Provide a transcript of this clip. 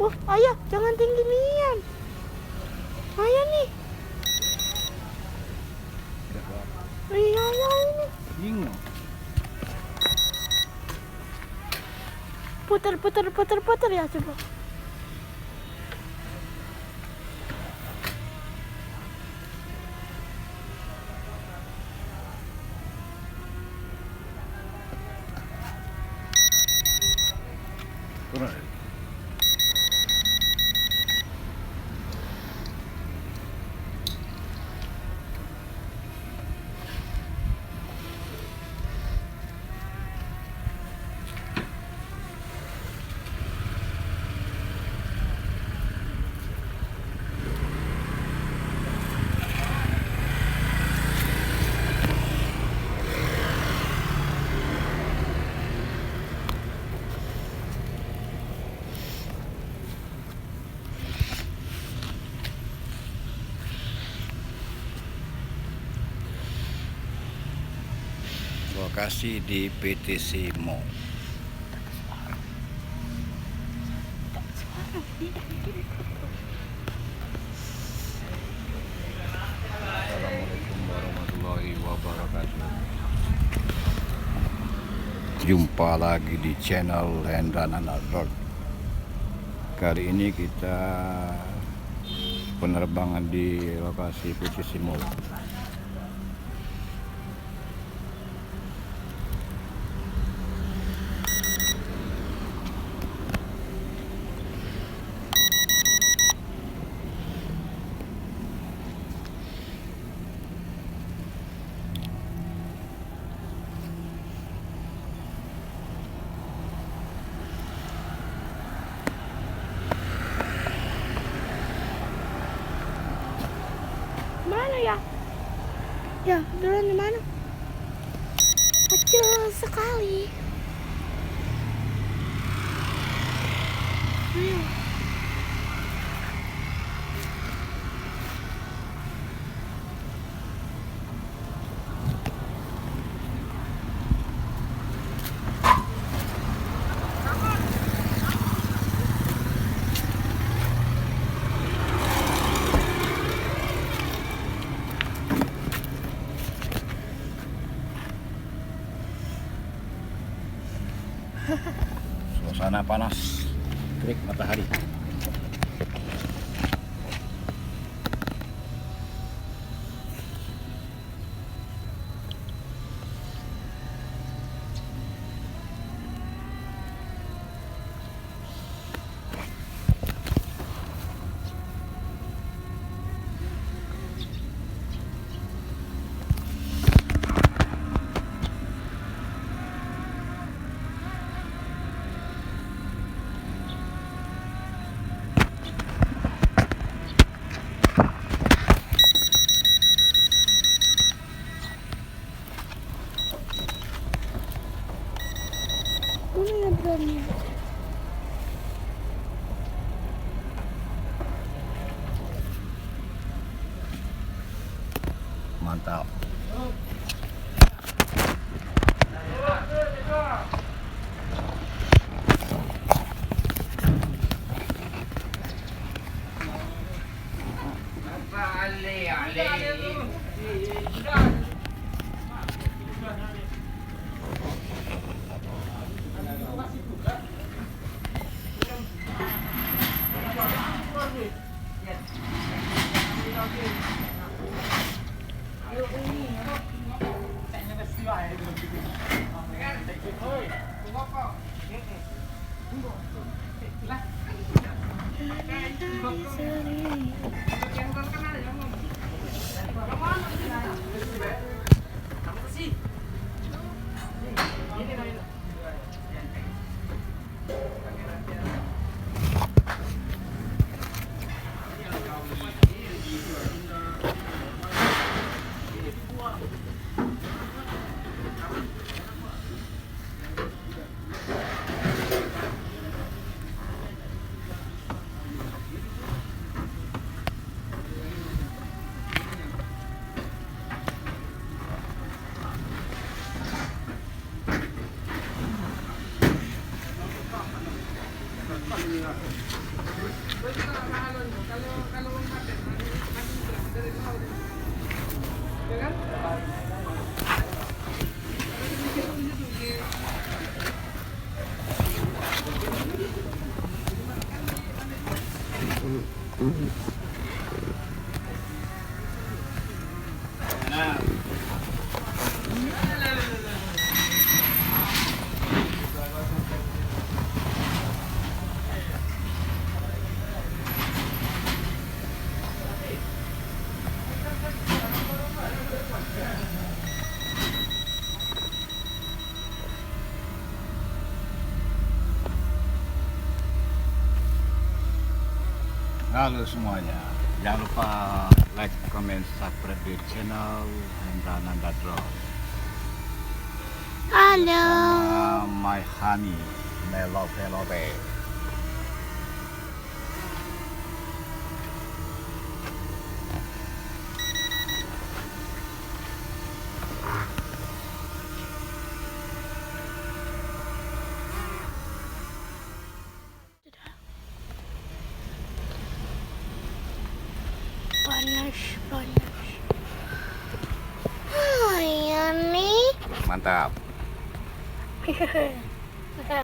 Wah, ayah, jangan tinggi-tinggian. Ayah nih. Iya, ayah ini. Bingung. Puter ya coba. Kurang. Lokasi di PTC Mall. Assalamualaikum warahmatullahi wabarakatuh. Jumpa lagi di channel Hendran Anadol. Kali ini kita penerbangan di lokasi PTC Mall. Mana ya? Ya, duluan di mana? Kecil sekali. Ayo. Suasana panas, terik matahari. Mana ya drone-nya? Mantap. Halo semuanya, jangan lupa like, comment, subscribe di channel Hendra Nanda Drone. Halo. Sama my honey, Melope. Panas. Hai, Ani. Mantap.